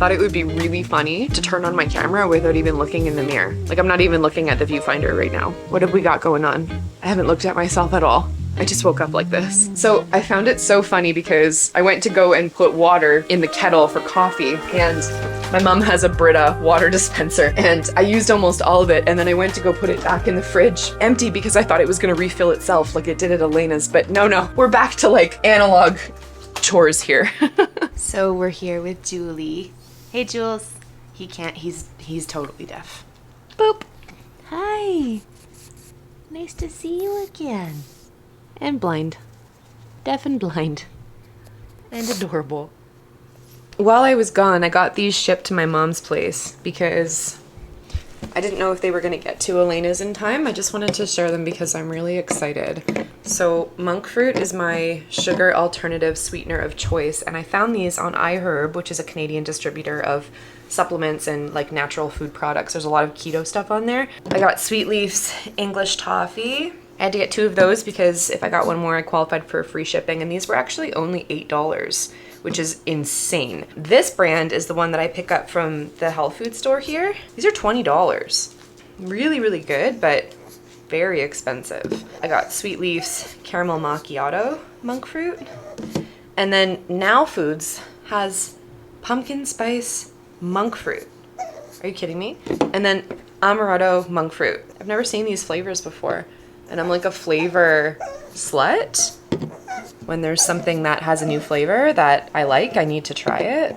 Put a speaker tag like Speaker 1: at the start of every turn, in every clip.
Speaker 1: thought it would be really funny to turn on my camera without even looking in the mirror. Like, I'm not even looking at the viewfinder right now. What have we got going on? I haven't looked at myself at all. I just woke up like this. So I found it so funny because I went to go and put water in the kettle for coffee, and my mom has a Brita water dispenser, and I used almost all of it, and then I went to go put it back in the fridge empty because I thought it was gonna refill itself like it did at Elena's, but no, we're back to like analog chores here. So we're here with Julie. Hey Jules. He can't, he's totally deaf. Boop. Hi. Nice to see you again. And blind. Deaf and blind. And adorable. While I was gone, I got these shipped to my mom's place because I didn't know if they were going to get to Elena's in time. I just wanted to share them because I'm really excited. So monk fruit is my sugar alternative sweetener of choice, and I found these on iHerb, which is a Canadian distributor of supplements and like natural food products. There's a lot of keto stuff on there. I got Sweet Leaf's English toffee. I had to get 2 of those because if I got one more, I qualified for free shipping, and these were actually only $8, which is insane. This brand is the one that I pick up from the health food store here. These are $20. Really, really good, but very expensive. I got Sweet Leaf's Caramel Macchiato monk fruit. And then Now Foods has pumpkin spice monk fruit. Are you kidding me? And then Amaretto monk fruit. I've never seen these flavors before. And I'm like a flavor slut. When there's something that has a new flavor that I like, I need to try it.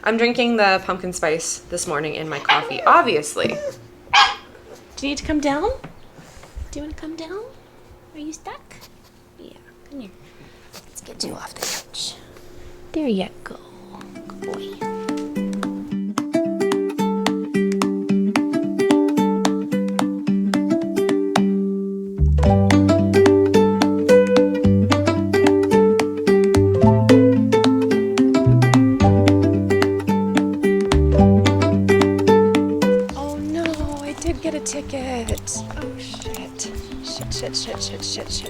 Speaker 1: I'm drinking the pumpkin spice this morning in my coffee, obviously. Do you need to come down? Do you want to come down? Are you stuck? Yeah, come here. Let's get you off the couch. There you go. Good boy.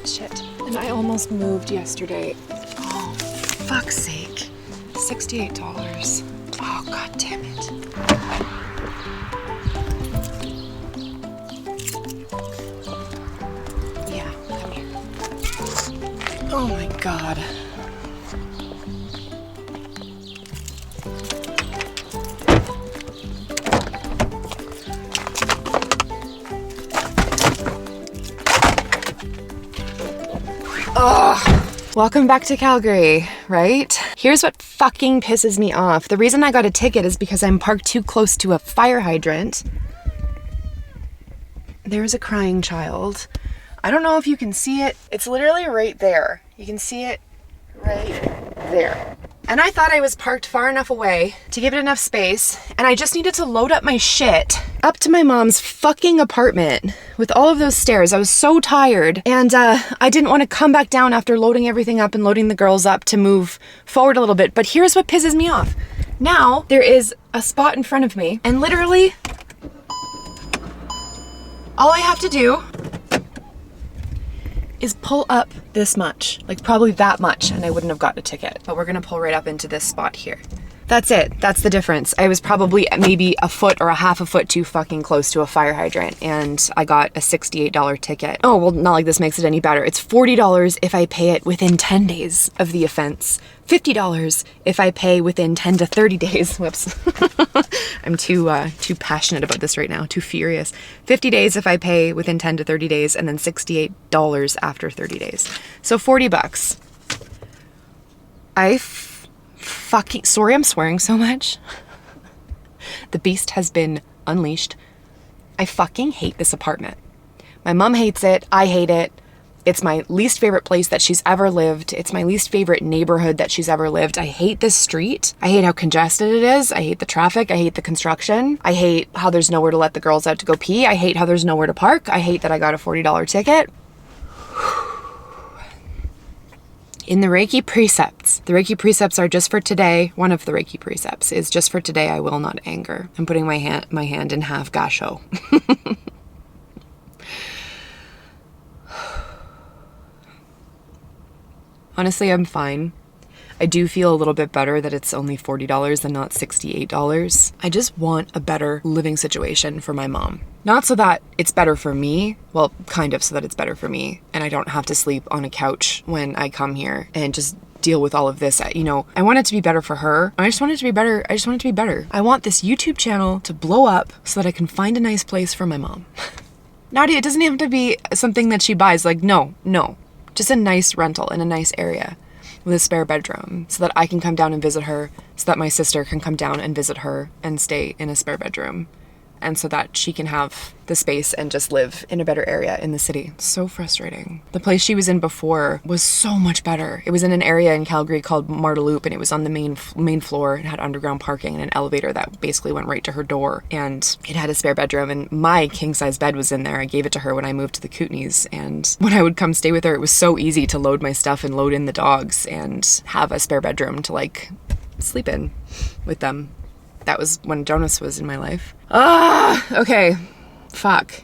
Speaker 1: Shit. And I almost moved yesterday. Oh, fuck's sake. $68. Oh, god damn it. Yeah, come here. Oh my god. Welcome back to Calgary, right? Here's what fucking pisses me off. The reason I got a ticket is because I'm parked too close to a fire hydrant. There's a crying child. I don't know if you can see it. It's literally right there. You can see it right there. And I thought I was parked far enough away to give it enough space, and I just needed to load up my shit up to my mom's fucking apartment with all of those stairs. I was so tired, and I didn't want to come back down after loading everything up and loading the girls up to move forward a little bit. But here's what pisses me off. Now there is a spot in front of me, and literally all I have to do is pull up this much, like probably that much, and I wouldn't have gotten a ticket. But we're gonna pull right up into this spot here. That's it. That's the difference. I was probably maybe a foot or a half a foot too fucking close to a fire hydrant, and I got a $68 ticket. Oh, well, not like this makes it any better. It's $40 if I pay it within 10 days of the offense. $50 if I pay within 10 to 30 days. Whoops. I'm too passionate about this right now, too furious. 50 days if I pay within 10 to 30 days, and then $68 after 30 days. So $40. Fucking sorry, I'm swearing so much. The beast has been unleashed. I fucking hate this apartment. My mom hates it. I hate it. It's my least favorite place that she's ever lived. It's my least favorite neighborhood that she's ever lived. I hate this street. I hate how congested it is. I hate the traffic. I hate the construction. I hate how there's nowhere to let the girls out to go pee. I hate how there's nowhere to park. I hate that I got a $40 ticket. In the Reiki precepts, the Reiki precepts are just for today. One of the Reiki precepts is just for today, I will not anger. I'm putting my hand in half gasho. Honestly, I'm fine. I do feel a little bit better that it's only $40 and not $68. I just want a better living situation for my mom. Not so that it's better for me, well, kind of so that it's better for me, and I don't have to sleep on a couch when I come here and just deal with all of this. You know, I want it to be better for her. I just want it to be better. I just want it to be better. I want this YouTube channel to blow up so that I can find a nice place for my mom. It doesn't have to be something that she buys. Like, no. Just a nice rental in a nice area with a spare bedroom so that I can come down and visit her, so that my sister can come down and visit her and stay in a spare bedroom, and so that she can have the space and just live in a better area in the city. So frustrating. The place she was in before was so much better. It was in an area in Calgary called Marteloup, and it was on the main floor. It had underground parking and an elevator that basically went right to her door, and it had a spare bedroom, and my king-size bed was in there. I gave it to her when I moved to the Kootenays, and when I would come stay with her, it was so easy to load my stuff and load in the dogs and have a spare bedroom to like sleep in with them. That was when Jonas was in my life. Okay. Fuck.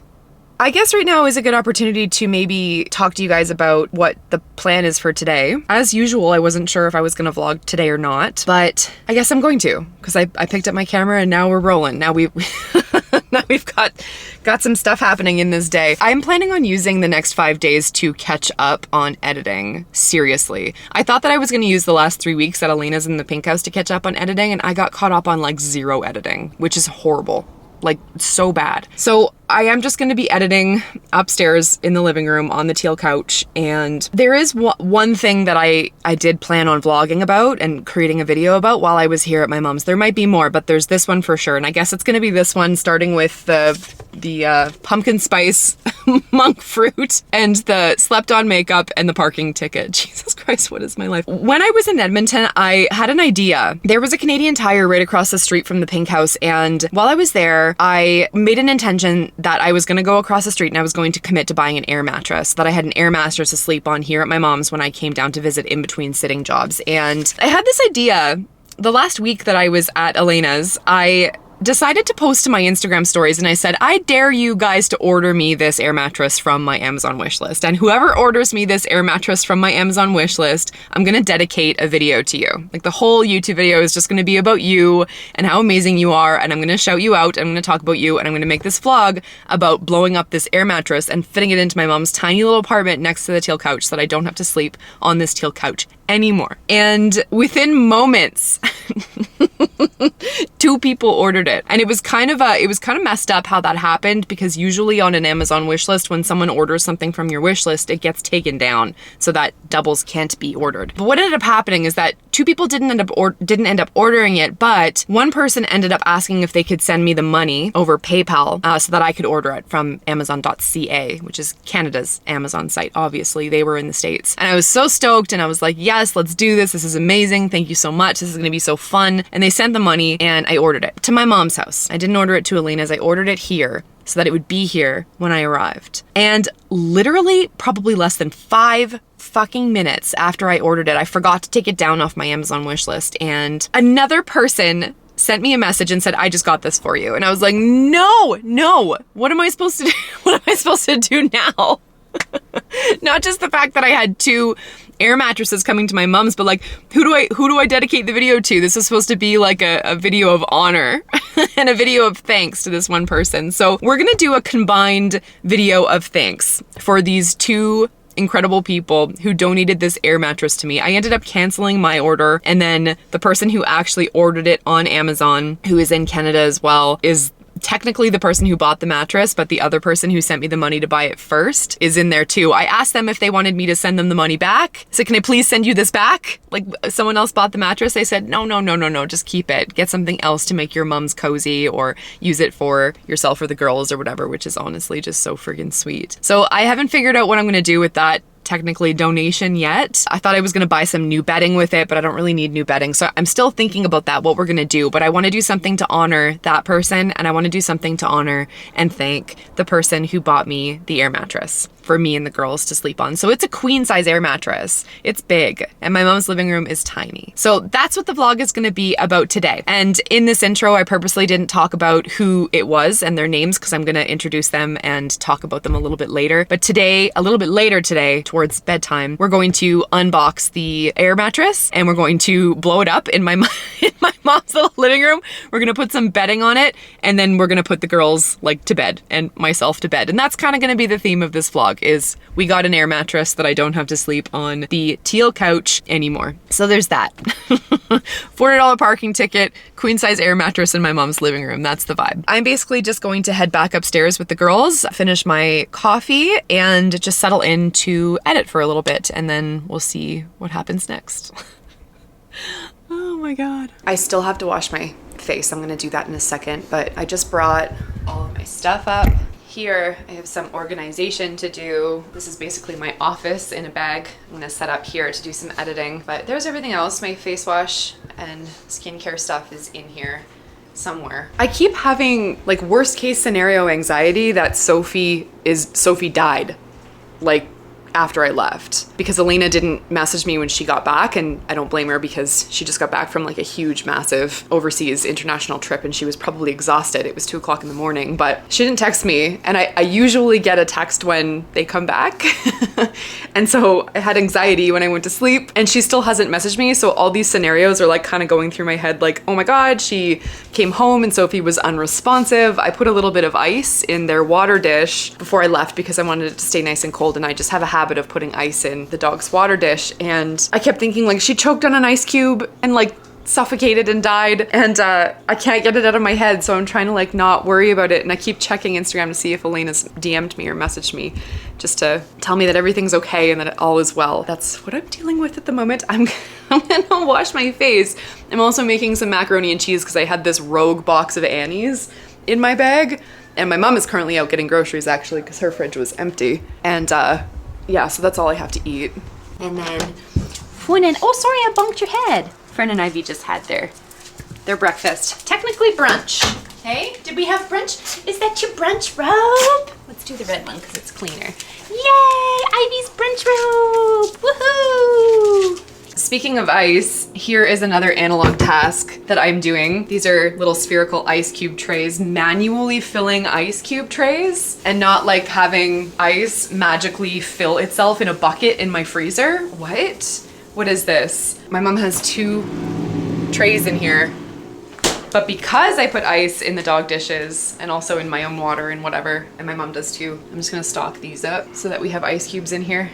Speaker 1: I guess right now is a good opportunity to maybe talk to you guys about what the plan is for today. As usual, I wasn't sure if I was gonna vlog today or not, but I guess I'm going to, because I picked up my camera and now we're rolling. Now we've got some stuff happening in this day. I'm planning on using the next 5 days to catch up on editing. Seriously. I thought that I was gonna use the last 3 weeks at Elena's in the Pink House to catch up on editing, and I got caught up on like 0 editing, which is horrible. Like, so bad. So I am just gonna be editing upstairs in the living room on the teal couch, and there is one thing that I did plan on vlogging about and creating a video about while I was here at my mom's. There might be more, but there's this one for sure, and I guess it's gonna be this one, starting with the pumpkin spice monk fruit and the slept on makeup and the parking ticket. Jesus Christ, what is my life? When I was in Edmonton, I had an idea. There was a Canadian Tire right across the street from the Pink House, and while I was there, I made an intention that I was gonna go across the street and I was going to commit to buying an air mattress, that I had an air mattress to sleep on here at my mom's when I came down to visit in between sitting jobs. And I had this idea the last week that I was at Elena's. I decided to post to my Instagram stories, and I said, I dare you guys to order me this air mattress from my Amazon wishlist. And whoever orders me this air mattress from my Amazon wishlist, I'm gonna dedicate a video to you. Like, the whole YouTube video is just gonna be about you and how amazing you are, and I'm gonna shout you out, I'm gonna talk about you, and I'm gonna make this vlog about blowing up this air mattress and fitting it into my mom's tiny little apartment next to the teal couch so that I don't have to sleep on this teal couch anymore. And within moments, 2 people ordered it. And it was kind of messed up how that happened, because usually on an Amazon wish list, when someone orders something from your wish list, it gets taken down so that doubles can't be ordered. But what ended up happening is that 2 people didn't end up ordering it, but one person ended up asking if they could send me the money over PayPal so that I could order it from Amazon.ca, which is Canada's Amazon site. Obviously, they were in the States. And I was so stoked, and I was like, yes, let's do this. This is amazing. Thank you so much. This is gonna be so fun. And they sent the money, and I ordered it to my mom's house. I didn't order it to Elena's. I ordered it here so that it would be here when I arrived. And literally probably less than 5 fucking minutes after I ordered it, I forgot to take it down off my Amazon wish list, and another person sent me a message and said, I just got this for you. And I was like, no, what am I supposed to do? What am I supposed to do now? Not just the fact that I had 2 air mattresses coming to my mom's, but like, who do I dedicate the video to? This is supposed to be like a video of honor and a video of thanks to this one person. So we're gonna do a combined video of thanks for these 2 incredible people who donated this air mattress to me. I ended up canceling my order, and then the person who actually ordered it on Amazon, who is in Canada as well, is technically the person who bought the mattress, but the other person who sent me the money to buy it first is in there too. I asked them if they wanted me to send them the money back. So can I please send you this back? Like, someone else bought the mattress. They said, no, just keep it. Get something else to make your mom's cozy, or use it for yourself or the girls or whatever, which is honestly just so friggin' sweet. So I haven't figured out what I'm gonna do with that technically donation yet. I thought I was gonna buy some new bedding with it, but I don't really need new bedding. So I'm still thinking about that, what we're gonna do, but I wanna do something to honor that person, and I wanna do something to honor and thank the person who bought me the air mattress for me and the girls to sleep on. So it's a queen size air mattress. It's big, and my mom's living room is tiny. So that's what the vlog is gonna be about today. And in this intro, I purposely didn't talk about who it was and their names, because I'm gonna introduce them and talk about them a little bit later. But today, a little bit later today, towards bedtime, we're going to unbox the air mattress and we're going to blow it up in my in my mom's little living room. We're gonna put some bedding on it, and then we're gonna put the girls like to bed and myself to bed. And that's kind of gonna be the theme of this vlog, is we got an air mattress that I don't have to sleep on the teal couch anymore. So there's that. $400 parking ticket, queen size air mattress in my mom's living room. That's the vibe. I'm basically just going to head back upstairs with the girls, finish my coffee, and just settle in to edit for a little bit, and then we'll see what happens next. Oh my God. I still have to wash my face. I'm gonna do that in a second, but I just brought all of my stuff up. Here, I have some organization to do. This is basically my office in a bag. I'm gonna set up here to do some editing, but there's everything else. My face wash and skincare stuff is in here somewhere. I keep having like worst case scenario anxiety that Sophie died like after I left, because Elena didn't message me when she got back, and I don't blame her because she just got back from like a huge massive overseas international trip and she was probably exhausted. It was 2 o'clock in the morning, but she didn't text me, and I usually get a text when they come back. And so I had anxiety when I went to sleep, and she still hasn't messaged me. So all these scenarios are like kind of going through my head, like, oh my God, she came home and Sophie was unresponsive. I put a little bit of ice in their water dish before I left because I wanted it to stay nice and cold, and I just have a habit of putting ice in the dog's water dish. And I kept thinking like she choked on an ice cube and like suffocated and died, and I can't get it out of my head, so I'm trying to like not worry about it. And I keep checking Instagram to see if Elena's DM'd me or messaged me just to tell me that everything's okay and that all is well. That's what I'm dealing with at the moment. I'm gonna wash my face. I'm also making some macaroni and cheese because I had this rogue box of Annie's in my bag, and my mom is currently out getting groceries actually because her fridge was empty. And yeah, so that's all I have to eat. And then Fwynn and, oh sorry, I bumped your head. Fern and Ivy just had their breakfast. Technically brunch. Hey, did we have brunch? Is that your brunch robe? Let's do the red one because it's cleaner. Yay, Ivy's brunch robe, woohoo! Speaking of ice, here is another analog task that I'm doing. These are little spherical ice cube trays, manually filling ice cube trays, and not like having ice magically fill itself in a bucket in my freezer. What is this? My mom has 2 trays in here, but because I put ice in the dog dishes and also in my own water and whatever, and my mom does too, I'm just gonna stock these up so that we have ice cubes in here.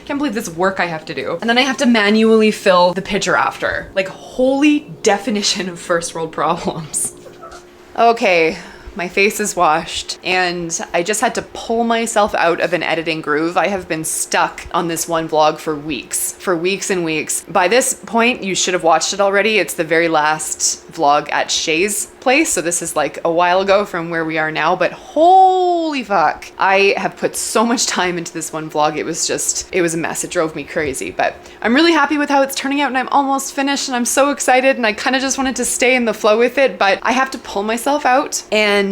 Speaker 1: Can't believe this work I have to do. And then I have to manually fill the pitcher after. Like, holy definition of first world problems. Okay. My face is washed, and I just had to pull myself out of an editing groove. I have been stuck on this one vlog for weeks and weeks. By this point, you should have watched it already. It's the very last vlog at Shay's place. So this is like a while ago from where we are now, but holy fuck. I have put so much time into this one vlog. It was a mess. It drove me crazy, but I'm really happy with how it's turning out, and I'm almost finished, and I'm so excited, and I kind of just wanted to stay in the flow with it, but I have to pull myself out, and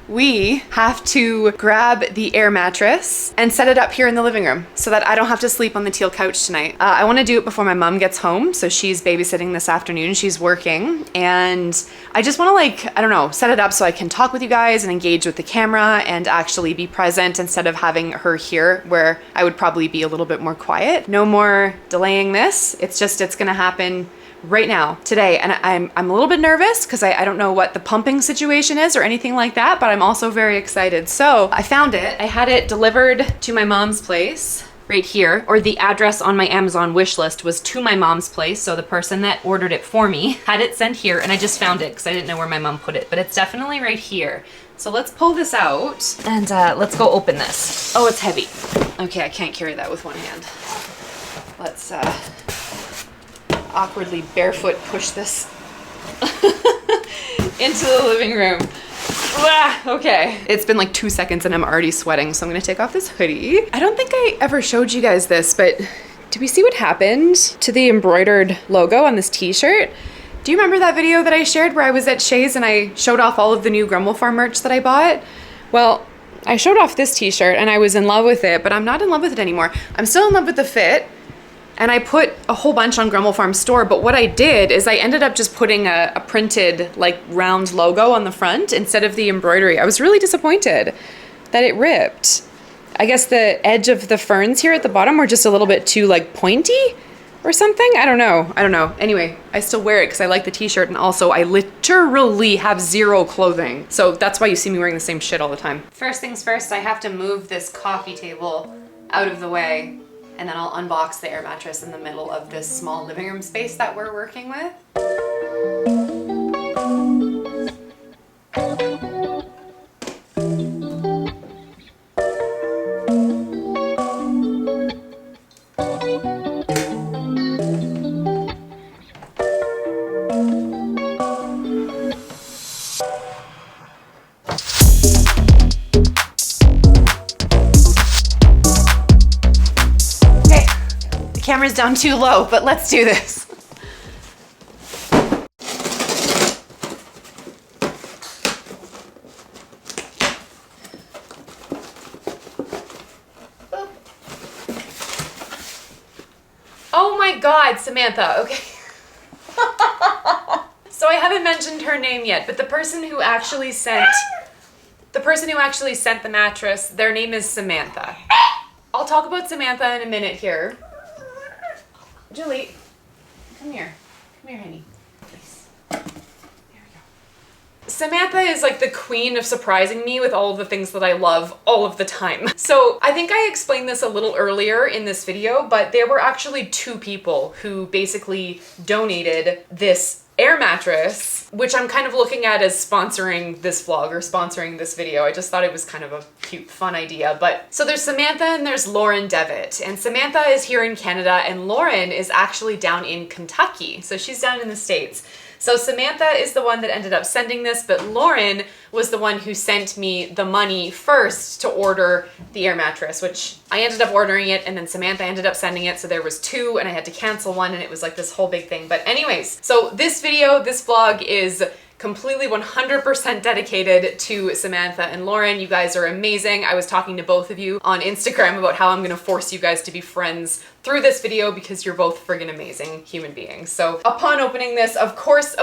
Speaker 1: we have to grab the air mattress and set it up here in the living room so that I don't have to sleep on the teal couch tonight. I want to do it before my mom gets home. So she's babysitting this afternoon. She's working, and I just want to, like, I don't know, set it up so I can talk with you guys and engage with the camera and actually be present instead of having her here where I would probably be a little bit more quiet. No more delaying this. It's gonna happen right now, today. And I'm a little bit nervous because I don't know what the pumping situation is or anything like that, but I'm also very excited. So I found it. I had it delivered to my mom's place right here, or the address on my Amazon wish list was to my mom's place. So the person that ordered it for me had it sent here, and I just found it because I didn't know where my mom put it, but it's definitely right here. So let's pull this out and let's go open this. Oh, it's heavy. Okay, I can't carry that with one hand. Let's awkwardly barefoot push this into the living room. Okay. It's been like 2 seconds and I'm already sweating, so I'm gonna take off this hoodie. I don't think I ever showed you guys this, but did we see what happened to the embroidered logo on this t-shirt? Do you remember that video that I shared where I was at Shay's and I showed off all of the new Grumble Farm merch that I bought? Well, I showed off this t-shirt and I was in love with it, but I'm not in love with it anymore. I'm still in love with the fit. And I put a whole bunch on Grumble Farm store, but what I did is I ended up just putting a printed like round logo on the front instead of the embroidery. I was really disappointed that it ripped. I guess the edge of the ferns here at the bottom were just a little bit too like pointy or something. I don't know. Anyway, I still wear it because I like the t-shirt, and also I literally have zero clothing. So that's why you see me wearing the same shit all the time. First things first, I have to move this coffee table out of the way, and then I'll unbox the air mattress in the middle of this small living room space that we're working with. Camera's down too low, but let's do this. Oh my God, Samantha, okay. So I haven't mentioned her name yet, but the person who actually sent the mattress, their name is Samantha. I'll talk about Samantha in a minute here. Julie, come here. Come here, honey. Please. There we go. Samantha is like the queen of surprising me with all of the things that I love all of the time. So I think I explained this a little earlier in this video, but there were actually 2 people who basically donated this air mattress, which I'm kind of looking at as sponsoring this vlog or sponsoring this video. I just thought it was kind of a cute, fun idea. But so there's Samantha and there's Lauren Devitt, and Samantha is here in Canada and Lauren is actually down in Kentucky. So she's down in the States. So Samantha is the one that ended up sending this, but Lauren was the one who sent me the money first to order the air mattress, which I ended up ordering it, and then Samantha ended up sending it. So there was 2 and I had to cancel one, and it was like this whole big thing. But anyways, so this video, this vlog is completely 100% dedicated to Samantha and Lauren. You guys are amazing. I was talking to both of you on Instagram about how I'm gonna force you guys to be friends through this video because you're both friggin' amazing human beings. So upon opening this, of course,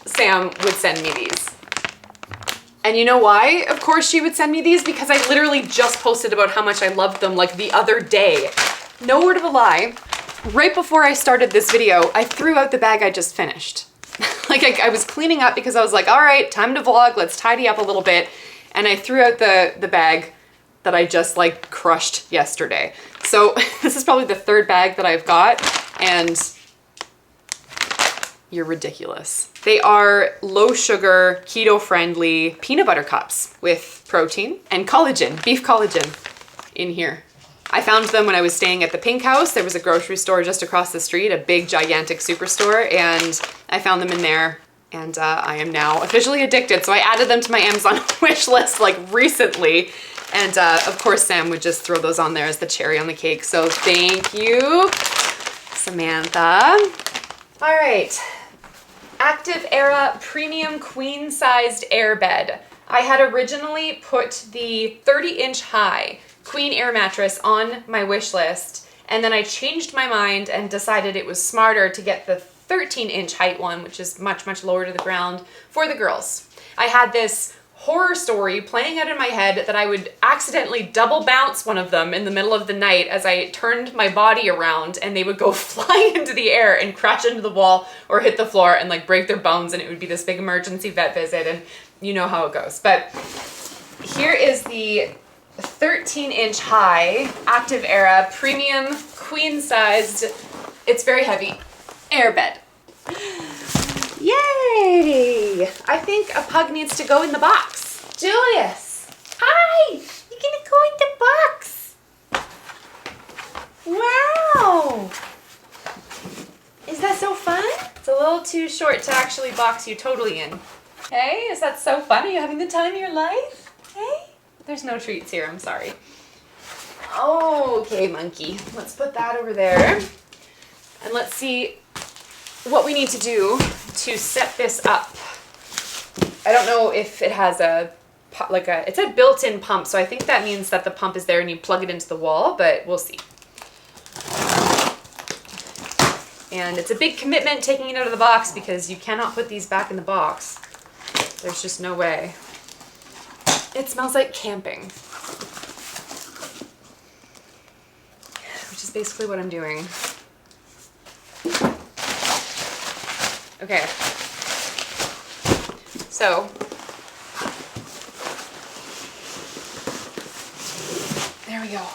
Speaker 1: Sam would send me these. And you know why, of course, she would send me these? Because I literally just posted about how much I loved them like the other day. No word of a lie. Right before I started this video, I threw out the bag I just finished. Like I was cleaning up because I was like, all right, time to vlog, let's tidy up a little bit. And I threw out the bag that I just like crushed yesterday. So this is probably the 3rd bag that I've got, and you're ridiculous. They are low sugar, keto friendly peanut butter cups with protein and collagen, beef collagen in here. I found them when I was staying at the Pink House. There was a grocery store just across the street, a big gigantic superstore, and I found them in there, and I am now officially addicted. So I added them to my Amazon wish list like recently, and of course Sam would just throw those on there as the cherry on the cake. So thank you, Samantha. All right, Active Era Premium Queen Sized Airbed. I had originally put the 30-inch high queen air mattress on my wish list, and then I changed my mind and decided it was smarter to get the 13-inch height one, which is much, much lower to the ground, for the girls. I had this horror story playing out in my head that I would accidentally double bounce one of them in the middle of the night as I turned my body around, and they would go flying into the air and crash into the wall or hit the floor and like break their bones, and it would be this big emergency vet visit, and you know how it goes. But here is the 13-inch high Active Era Premium Queen Sized, it's very heavy, airbed. Yay! I think a pug needs to go in the box. Julius! Hi! You're gonna go in the box! Wow! Is that so fun? It's a little too short to actually box you totally in. Hey, is that so fun? Are you having the time of your life? Hey? There's no treats here, I'm sorry. Okay, monkey. Let's put that over there. And let's see what we need to do to set this up. I don't know if it has it's a built-in pump, so I think that means that the pump is there and you plug it into the wall, but we'll see. And it's a big commitment taking it out of the box because you cannot put these back in the box. There's just no way. It smells like camping, which is basically what I'm doing. Okay, so there we go.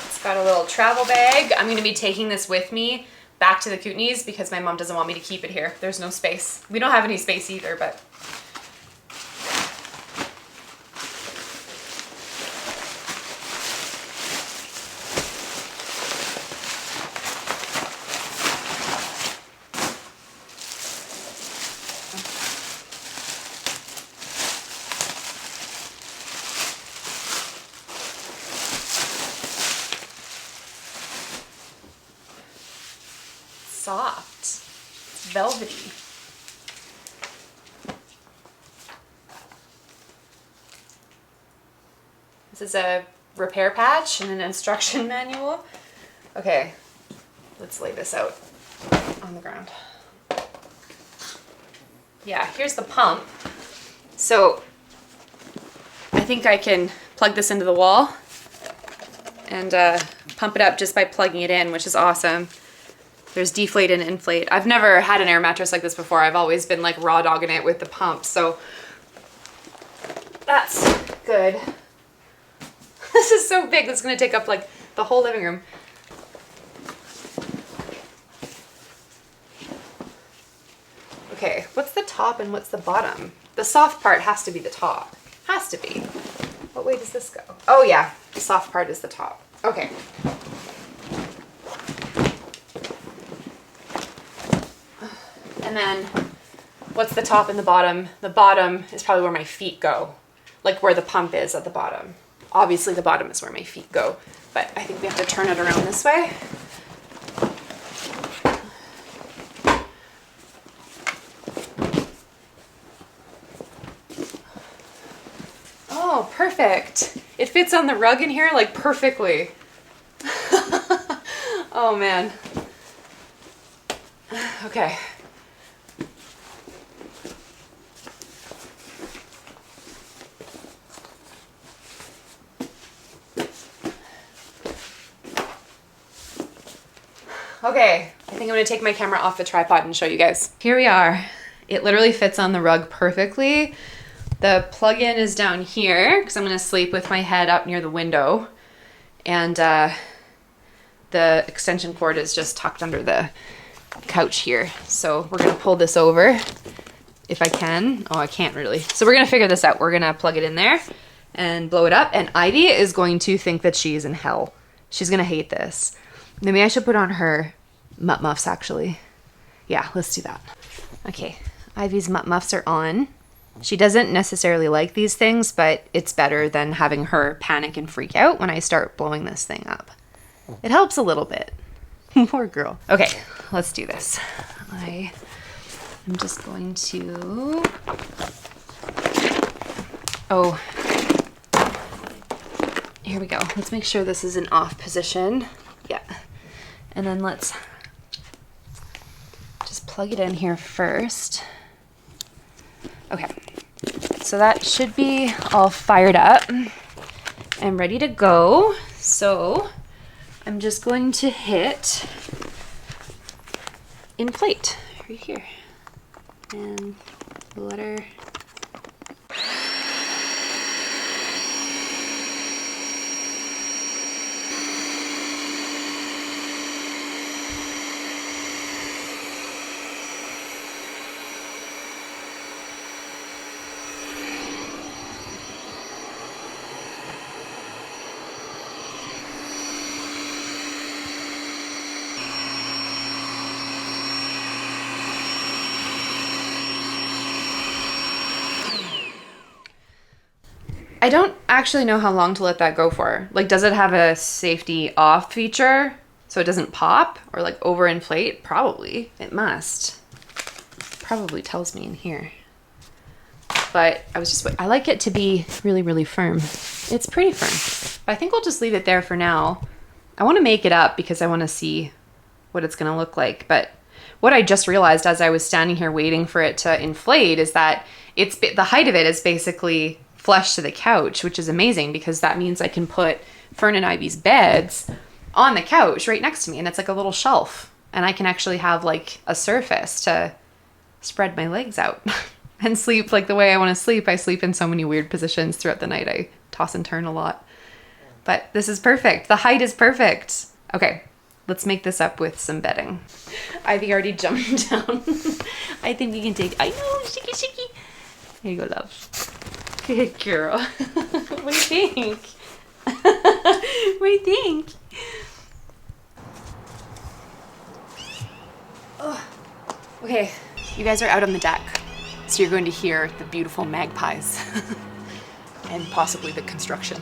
Speaker 1: It's got a little travel bag. I'm going to be taking this with me back to the Kootenays because my mom doesn't want me to keep it here. There's no space. We don't have any space either, but soft. It's velvety. This is a repair patch and an instruction manual. Okay, let's lay this out on the ground. Yeah, here's the pump. So I think I can plug this into the wall and pump it up just by plugging it in, which is awesome. There's deflate and inflate. I've never had an air mattress like this before. I've always been like raw dogging it with the pump, so that's good. This is so big. This is gonna take up like the whole living room. Okay, what's the top and what's the bottom? The soft part has to be the top. Has to be. What way does this go? Oh yeah, the soft part is the top. Okay. And then what's the top and the bottom? The bottom is probably where my feet go, like where the pump is at the bottom. Obviously the bottom is where my feet go, but I think we have to turn it around this way. Oh, perfect. It fits on the rug in here like perfectly. Oh man. Okay. Okay, I think I'm gonna take my camera off the tripod and show you guys. Here we are. It literally fits on the rug perfectly. The plug-in is down here because I'm gonna sleep with my head up near the window. And the extension cord is just tucked under the couch here. So we're gonna pull this over if I can. Oh, I can't really. So we're gonna figure this out. We're gonna plug it in there and blow it up. And Ivy is going to think that she's in hell. She's gonna hate this. Maybe I should put on her mutt muffs actually. Yeah, let's do that. Okay, Ivy's mutt muffs are on. She doesn't necessarily like these things, but it's better than having her panic and freak out when I start blowing this thing up. It helps a little bit. Poor girl. Okay, let's do this. I'm just going to... Oh, here we go. Let's make sure this is in off position. Yeah. And then let's just plug it in here first. Okay. So that should be all fired up and ready to go. So I'm just going to hit inflate right here and let her. I don't actually know how long to let that go for. Like, does it have a safety off feature so it doesn't pop or like overinflate? Probably. It must. Probably tells me in here. But I like it to be really, really firm. It's pretty firm. But I think we'll just leave it there for now. I want to make it up because I want to see what it's going to look like. But
Speaker 2: what I just realized as I was standing here waiting for it to inflate is that the height of it is basically flush to the couch, which is amazing because that means I can put Fern and Ivy's beds on the couch right next to me, and it's like a little shelf, and I can actually have like a surface to spread my legs out and sleep like the way I want to sleep. I sleep in so many weird positions throughout the night. I toss and turn a lot. But this is perfect. The height is perfect. Okay, let's make this up with some bedding. Ivy already jumped down. I think we can take, I know, shaky, shaky. Here you go, love. Good girl. What do you think? What do you think? Oh. Okay, you guys are out on the deck, so you're going to hear the beautiful magpies and possibly the construction.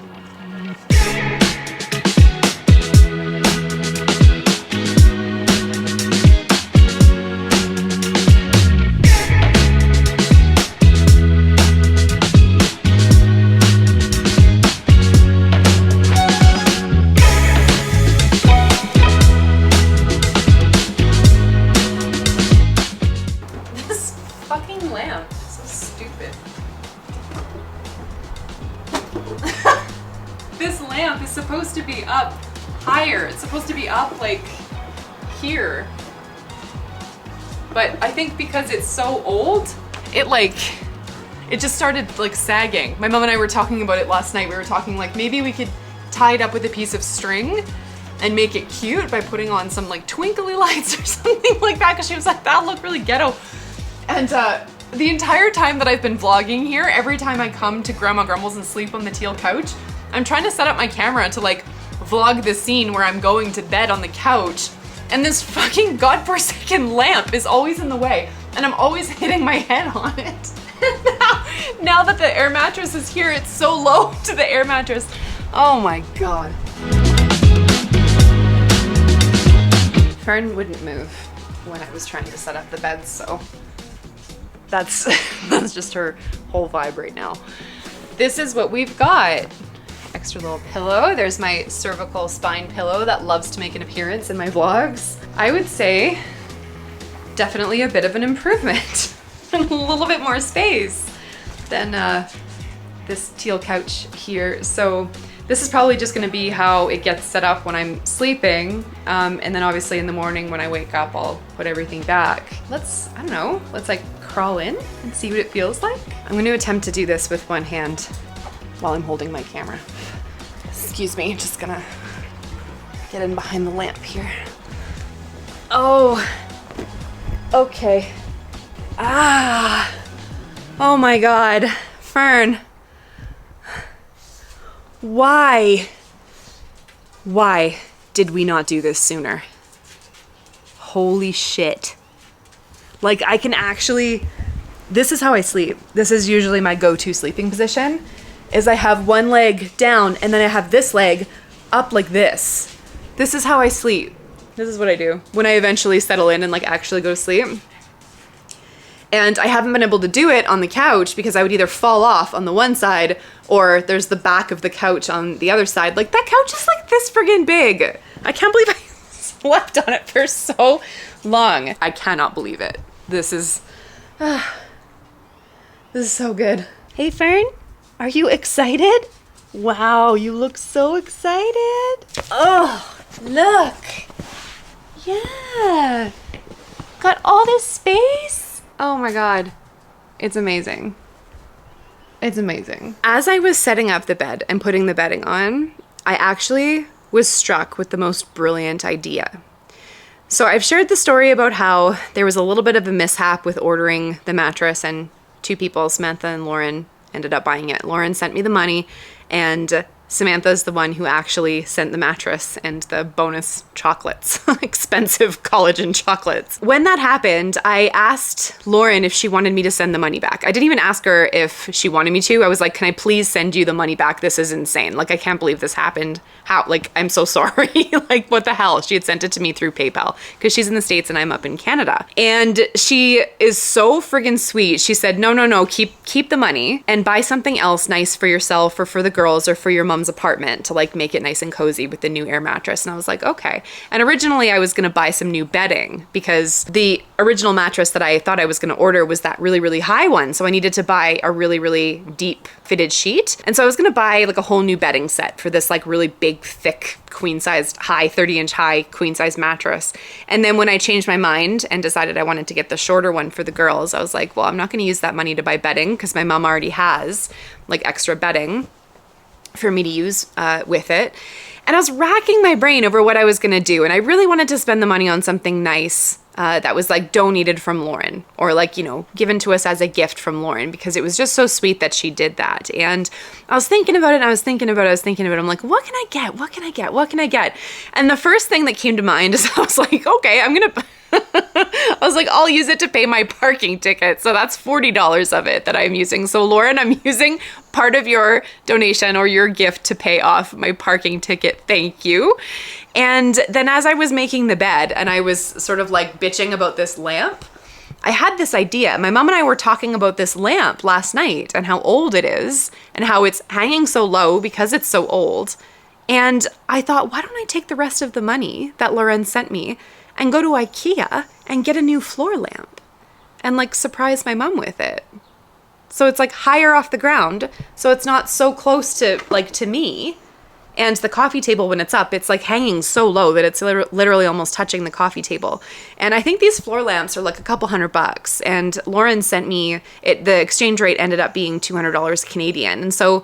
Speaker 2: Supposed to be up higher. It's supposed to be up like here. But I think because it's so old, it just started like sagging. My mom and I were talking about it last night. We were talking like maybe we could tie it up with a piece of string and make it cute by putting on some like twinkly lights or something like that, because she was like, that'll look really ghetto. And the entire time that I've been vlogging here, every time I come to Grandma Grumble's and sleep on the teal couch, I'm trying to set up my camera to like vlog the scene where I'm going to bed on the couch, and this fucking godforsaken lamp is always in the way, and I'm always hitting my head on it. now that the air mattress is here, it's so low to the air mattress. Oh my God. Fern wouldn't move when I was trying to set up the bed, so that's just her whole vibe right now. This is what we've got. Extra little pillow. There's my cervical spine pillow that loves to make an appearance in my vlogs. I would say definitely a bit of an improvement. A little bit more space than this teal couch here. So this is probably just gonna be how it gets set up when I'm sleeping. And then obviously in the morning when I wake up, I'll put everything back. Let's like crawl in and see what it feels like. I'm gonna attempt to do this with one hand while I'm holding my camera. Excuse me, just gonna get in behind the lamp here. Oh, okay. Ah, oh my God, Fern. Why did we not do this sooner? Holy shit. Like I can actually, this is how I sleep. This is usually my go-to sleeping position, is I have one leg down and then I have this leg up like this. This is how I sleep. This is what I do when I eventually settle in and like actually go to sleep. And I haven't been able to do it on the couch because I would either fall off on the one side or there's the back of the couch on the other side. Like that couch is like this friggin' big. I can't believe I slept on it for so long. I cannot believe it. This is so good. Hey Fern, are you excited? Wow, you look so excited. Oh, look. Yeah. Got all this space. Oh my God. It's amazing. It's amazing. As I was setting up the bed and putting the bedding on, I actually was struck with the most brilliant idea. So I've shared the story about how there was a little bit of a mishap with ordering the mattress, and two people, Samantha and Lauren, ended up buying it. Lauren sent me the money, and Samantha's the one who actually sent the mattress and the bonus chocolates, expensive collagen chocolates. When that happened, I asked Lauren if she wanted me to send the money back. I didn't even ask her if she wanted me to. I was like, can I please send you the money back? This is insane. Like, I can't believe this happened. How, like, I'm so sorry. Like, what the hell? She had sent it to me through PayPal because she's in the States and I'm up in Canada. And she is so friggin' sweet. She said, no, keep the money and buy something else nice for yourself or for the girls or for your mom mom's apartment to like make it nice and cozy with the new air mattress. And I was like, okay. And originally I was going to buy some new bedding because the original mattress that I thought I was going to order was that really, really high one. So I needed to buy a really, really deep fitted sheet. And so I was going to buy like a whole new bedding set for this like really big, thick, queen sized high, 30-inch high queen size mattress. And then when I changed my mind and decided I wanted to get the shorter one for the girls, I was like, well, I'm not going to use that money to buy bedding because my mom already has like extra bedding for me to use with it. And I was racking my brain over what I was going to do. And I really wanted to spend the money on something nice that was like donated from Lauren or like, you know, given to us as a gift from Lauren because it was just so sweet that she did that. And I was thinking about it and I was thinking about it. I'm like, what can I get? What can I get? What can I get? And the first thing that came to mind is I was like, okay, I'm going to... I was like, I'll use it to pay my parking ticket. So that's $40 of it that I'm using. So Lauren, I'm using part of your donation or your gift to pay off my parking ticket. Thank you. And then as I was making the bed and I was sort of like bitching about this lamp, I had this idea. My mom and I were talking about this lamp last night and how old it is and how it's hanging so low because it's so old. And I thought, why don't I take the rest of the money that Lauren sent me and go to IKEA and get a new floor lamp and like surprise my mom with it. So it's like higher off the ground. So it's not so close to like to me. And the coffee table, when it's up, it's like hanging so low that it's literally almost touching the coffee table. And I think these floor lamps are like a couple $100. And Lauren sent me it. The exchange rate ended up being $200 Canadian. And so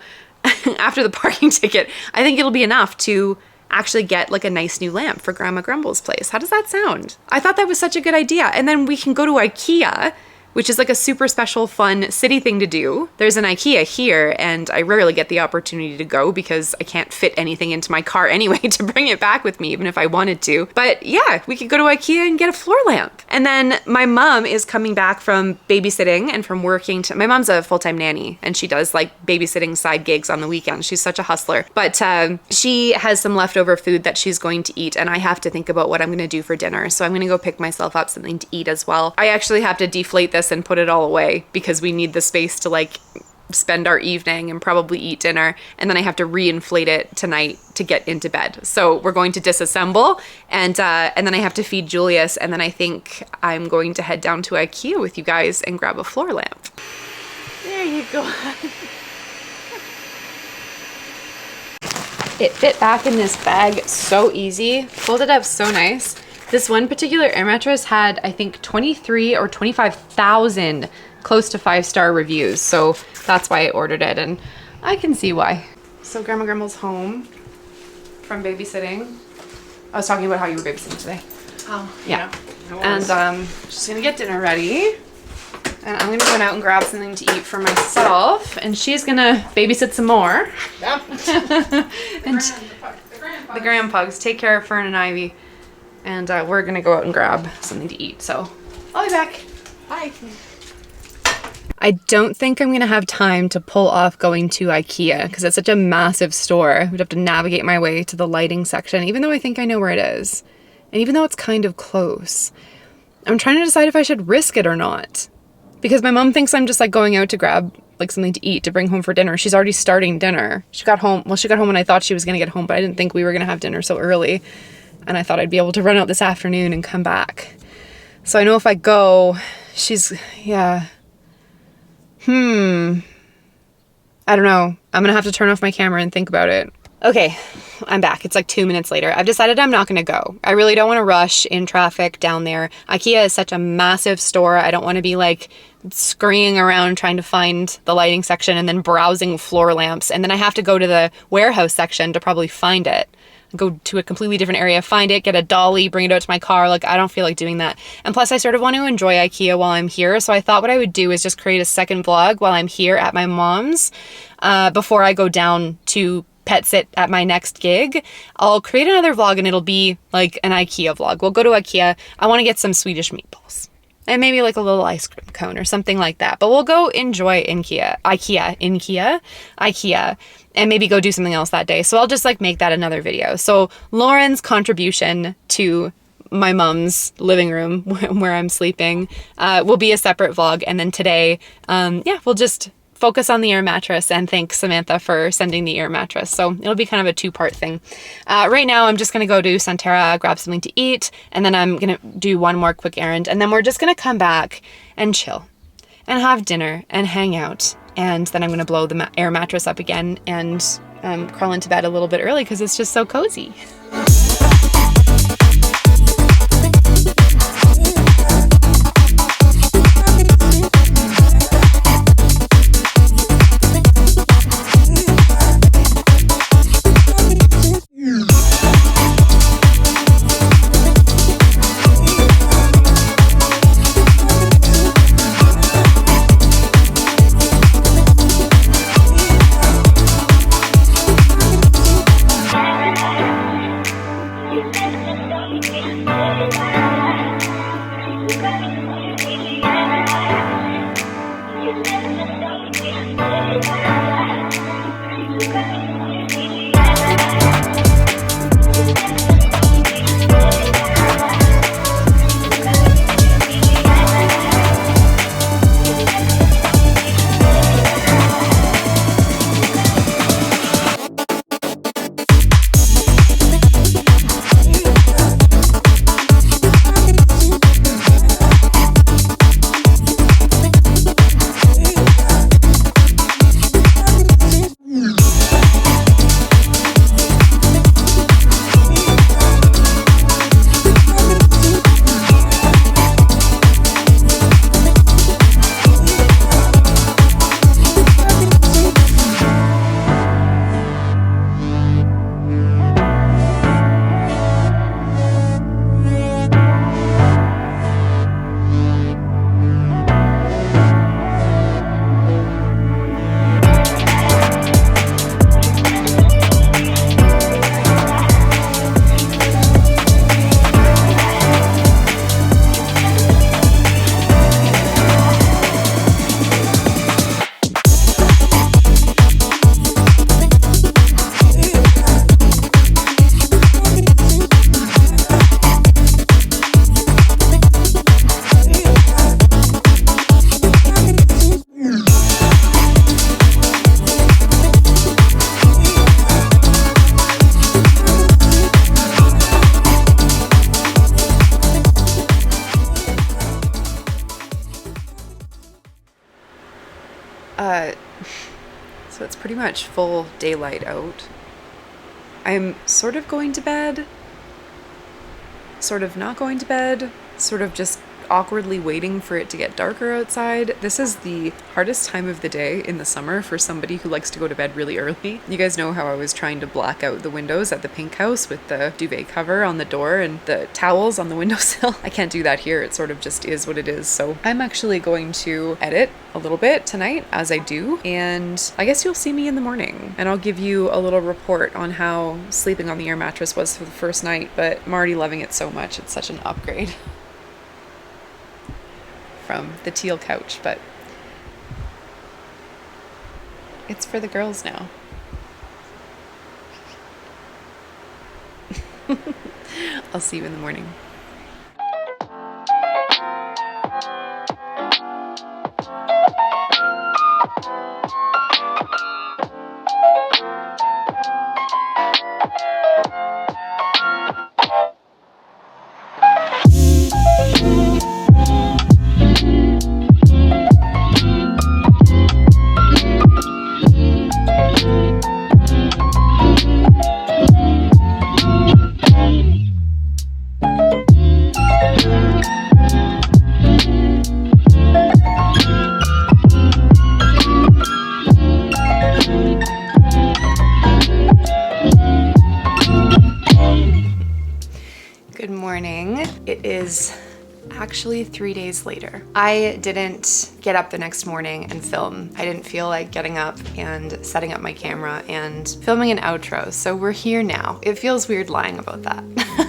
Speaker 2: after the parking ticket, I think it'll be enough to actually get like a nice new lamp for Grandma Grumble's place. How does that sound? I thought that was such a good idea. And then we can go to IKEA, which is like a super special, fun city thing to do. There's an IKEA here, and I rarely get the opportunity to go because I can't fit anything into my car anyway to bring it back with me, even if I wanted to. But yeah, we could go to IKEA and get a floor lamp. And then my mom is coming back from babysitting and from working. My mom's a full-time nanny, and she does like babysitting side gigs on the weekends. She's such a hustler. But she has some leftover food that she's going to eat, and I have to think about what I'm going to do for dinner. So I'm going to go pick myself up something to eat as well. I actually have to deflate this and put it all away because we need the space to like spend our evening and probably eat dinner, and then I have to re-inflate it tonight to get into bed. So we're going to disassemble and then I have to feed Julius, and then I think I'm going to head down to IKEA with you guys and grab a floor lamp. There you go. It fit back in this bag so easy, folded up so nice. This one particular air mattress had, I think, 23 or 25,000 close to 5-star reviews. So that's why I ordered it, and I can see why. So Grandma Grumble's home from babysitting. I was talking about how you were babysitting today.
Speaker 1: Oh,
Speaker 2: yeah. And just gonna get dinner ready. And I'm gonna go out and grab something to eat for myself. And she's gonna babysit some more.
Speaker 1: Yep.
Speaker 2: And the grand pugs. Take care of Fern and Ivy. And we're gonna go out and grab something to eat. So I'll be back. Bye. I don't think I'm gonna have time to pull off going to IKEA because it's such a massive store. I would have to navigate my way to the lighting section, even though I think I know where it is. And even though it's kind of close, I'm trying to decide if I should risk it or not. Because my mom thinks I'm just like going out to grab like something to eat to bring home for dinner. She's already starting dinner. She got home when I thought she was gonna get home, but I didn't think we were gonna have dinner so early. And I thought I'd be able to run out this afternoon and come back. So I know if I go, yeah. I don't know. I'm gonna have to turn off my camera and think about it. Okay, I'm back. It's like 2 minutes later. I've decided I'm not gonna go. I really don't wanna rush in traffic down there. IKEA is such a massive store. I don't wanna be like scurrying around trying to find the lighting section and then browsing floor lamps. And then I have to go to the warehouse section to probably find it. Go to a completely different area, find it, get a dolly, bring it out to my car. Like, I don't feel like doing that. And plus, I sort of want to enjoy IKEA while I'm here. So I thought what I would do is just create a second vlog while I'm here at my mom's before I go down to pet sit at my next gig. I'll create another vlog and it'll be like an IKEA vlog. We'll go to IKEA. I want to get some Swedish meatballs. And maybe like a little ice cream cone or something like that. But we'll go enjoy IKEA, and maybe go do something else that day. So I'll just like make that another video. So Lauren's contribution to my mom's living room where I'm sleeping will be a separate vlog. And then today, we'll just focus on the air mattress and thank Samantha for sending the air mattress. So it'll be kind of a two-part thing. Right now, I'm just going to go to Santerra, grab something to eat, and then I'm going to do one more quick errand. And then we're just going to come back and chill and have dinner and hang out. And then I'm going to blow the air mattress up again and crawl into bed a little bit early because it's just so cozy. So it's pretty much full daylight out. I'm sort of going to bed, sort of not going to bed, sort of just awkwardly waiting for it to get darker outside. This is the hardest time of the day in the summer for somebody who likes to go to bed really early. You guys know how I was trying to black out the windows at the pink house with the duvet cover on the door and the towels on the windowsill. I can't do that here. It sort of just is what it is. So I'm actually going to edit a little bit tonight as I do, and I guess you'll see me in the morning and I'll give you a little report on how sleeping on the air mattress was for the first night, but I'm already loving it so much. It's such an upgrade from the teal couch, but it's for the girls now. I'll see you in the morning. Good morning. It is actually 3 days later. I didn't get up the next morning and film. I didn't feel like getting up and setting up my camera and filming an outro, so we're here now. It feels weird lying about that,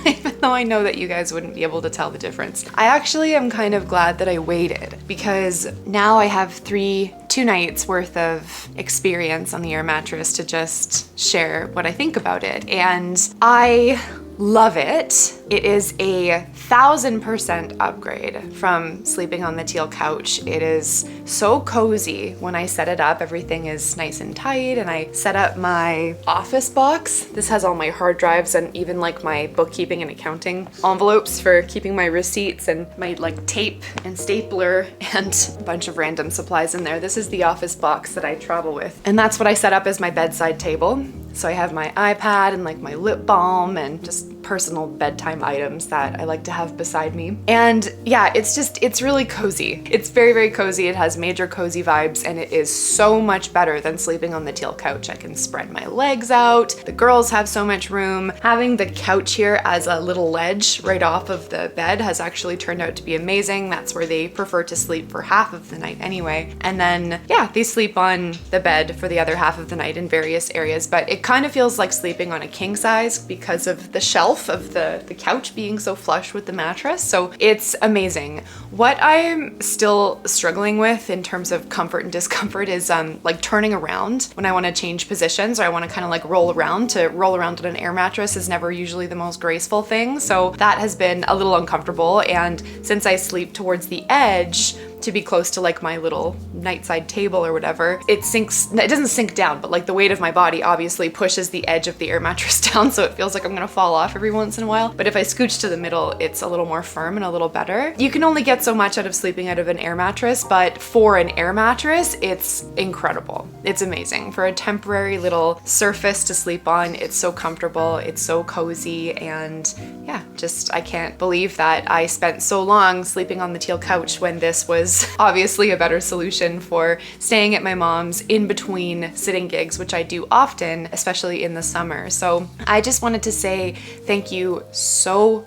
Speaker 2: even though I know that you guys wouldn't be able to tell the difference. I actually am kind of glad that I waited, because now I have 2 nights worth of experience on the air mattress to just share what I think about it. And I love it. It is a 1000% upgrade from sleeping on the teal couch. It is so cozy. When I set it up, everything is nice and tight, and I set up my office box. This has all my hard drives and even like my bookkeeping and accounting envelopes for keeping my receipts and my like tape and stapler and a bunch of random supplies in there. This is the office box that I travel with. And that's what I set up as my bedside table. So I have my iPad and like my lip balm and just personal bedtime items that I like to have beside me. And yeah, it's really cozy. It's very, very cozy. It has major cozy vibes, and it is so much better than sleeping on the teal couch. I can spread my legs out. The girls have so much room. Having the couch here as a little ledge right off of the bed has actually turned out to be amazing. That's where they prefer to sleep for half of the night anyway. And then, yeah, they sleep on the bed for the other half of the night in various areas, but it kind of feels like sleeping on a king size because of the shelf of the couch being so flush with the mattress. So it's amazing. What I'm still struggling with in terms of comfort and discomfort is like turning around when I want to change positions, or I want to kind of like roll around. To roll around on an air mattress is never usually the most graceful thing. So that has been a little uncomfortable. And since I sleep towards the edge, to be close to like my little nightside table or whatever, it doesn't sink down, but like the weight of my body obviously pushes the edge of the air mattress down, so it feels like I'm gonna fall off every once in a while. But if I scooch to the middle, it's a little more firm and a little better. You can only get so much out of sleeping out of an air mattress, but for an air mattress, it's incredible. It's amazing. For a temporary little surface to sleep on, it's so comfortable, it's so cozy, and yeah, just I can't believe that I spent so long sleeping on the teal couch when this was obviously a better solution for staying at my mom's in between sitting gigs, which I do often, especially in the summer. So I just wanted to say thank you so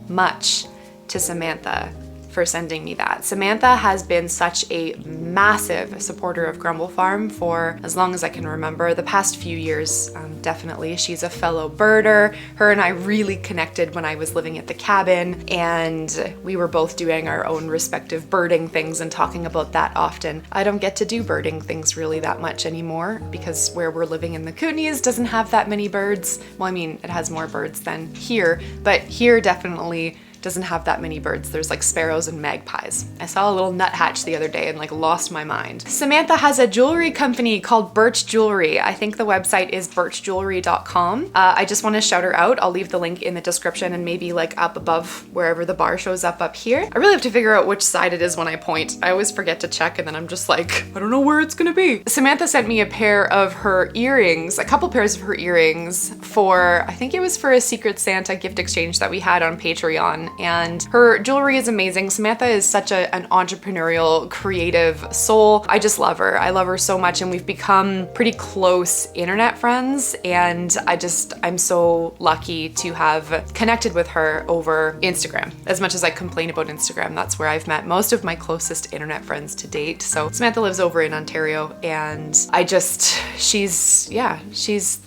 Speaker 2: much to Samantha for sending me that. Samantha has been such a massive supporter of Grumble Farm for as long as I can remember, the past few years, definitely. She's a fellow birder. Her and I really connected when I was living at the cabin, and we were both doing our own respective birding things and talking about that often. I don't get to do birding things really that much anymore because where we're living in the Kootenays doesn't have that many birds. Well, I mean, it has more birds than here, but here definitely doesn't have that many birds. There's like sparrows and magpies. I saw a little nuthatch the other day and like lost my mind. Samantha has a jewelry company called Birch Jewelry. I think the website is birchjewelry.com. I just want to shout her out. I'll leave the link in the description and maybe like up above wherever the bar shows up here. I really have to figure out which side it is when I point. I always forget to check and then I'm just like, I don't know where it's gonna be. Samantha sent me a pair of her earrings, a couple pairs of her earrings for, I think it was for a Secret Santa gift exchange that we had on Patreon. And her jewelry is amazing. Samantha is such an entrepreneurial, creative soul. I just love her. I love her so much, and we've become pretty close internet friends, and I'm so lucky to have connected with her over Instagram. As much as I complain about Instagram, that's where I've met most of my closest internet friends to date. So Samantha lives over in Ontario, and she's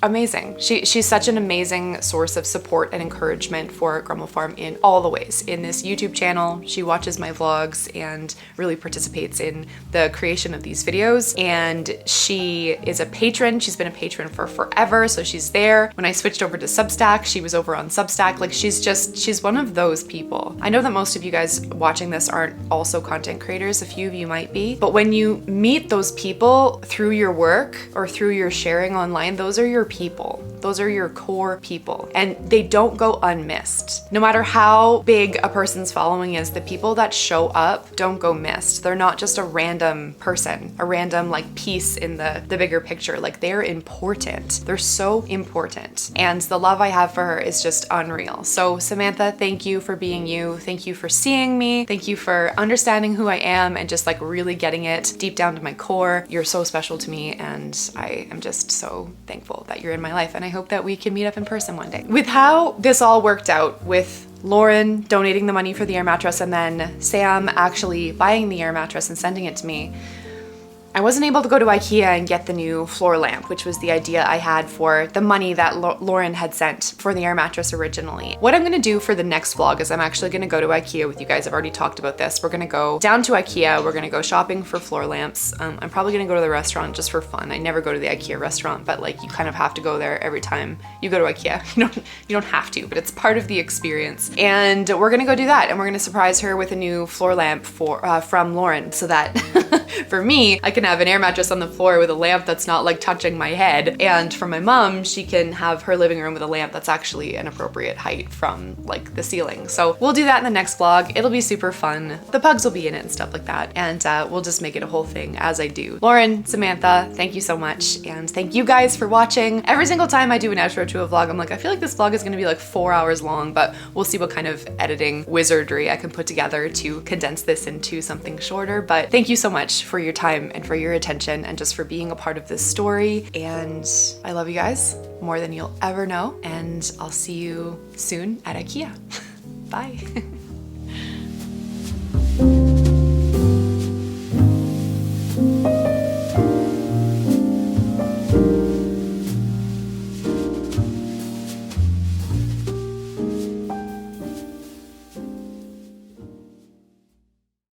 Speaker 2: amazing. She's such an amazing source of support and encouragement for Grumble Farm in all the ways. In this YouTube channel, she watches my vlogs and really participates in the creation of these videos. And she is a patron. She's been a patron for forever, so she's there. When I switched over to Substack, she was over on Substack. Like she's one of those people. I know that most of you guys watching this aren't also content creators. A few of you might be. But when you meet those people through your work or through your sharing online, those are your people. Those are your core people. And they don't go unmissed. No matter how big a person's following is, the people that show up don't go missed. They're not just a random person, a random like piece in the bigger picture. Like they're important. They're so important. And the love I have for her is just unreal. So Samantha, thank you for being you. Thank you for seeing me. Thank you for understanding who I am and just like really getting it deep down to my core. You're so special to me, and I am just so thankful that you're in my life, and I hope that we can meet up in person one day. With how this all worked out, with Lauren donating the money for the air mattress and then Sam actually buying the air mattress and sending it to me, I wasn't able to go to IKEA and get the new floor lamp, which was the idea I had for the money that Lauren had sent for the air mattress originally. What I'm gonna do for the next vlog is I'm actually gonna go to IKEA with you guys. I've already talked about this. We're gonna go down to IKEA. We're gonna go shopping for floor lamps. I'm probably gonna go to the restaurant just for fun. I never go to the IKEA restaurant, but like you kind of have to go there every time you go to IKEA. You don't have to, but it's part of the experience. And we're gonna go do that, and we're gonna surprise her with a new floor lamp from Lauren, so that for me, I can have an air mattress on the floor with a lamp that's not like touching my head. And for my mom, she can have her living room with a lamp that's actually an appropriate height from like the ceiling. So we'll do that in the next vlog. It'll be super fun. The pugs will be in it and stuff like that. And we'll just make it a whole thing as I do. Lauren, Samantha, thank you so much. And thank you guys for watching. Every single time I do an outro to a vlog, I'm like, I feel like this vlog is gonna be like 4 hours long, but we'll see what kind of editing wizardry I can put together to condense this into something shorter. But thank you so much for your time and for your attention and just for being a part of this story. And I love you guys more than you'll ever know. And I'll see you soon at IKEA. Bye.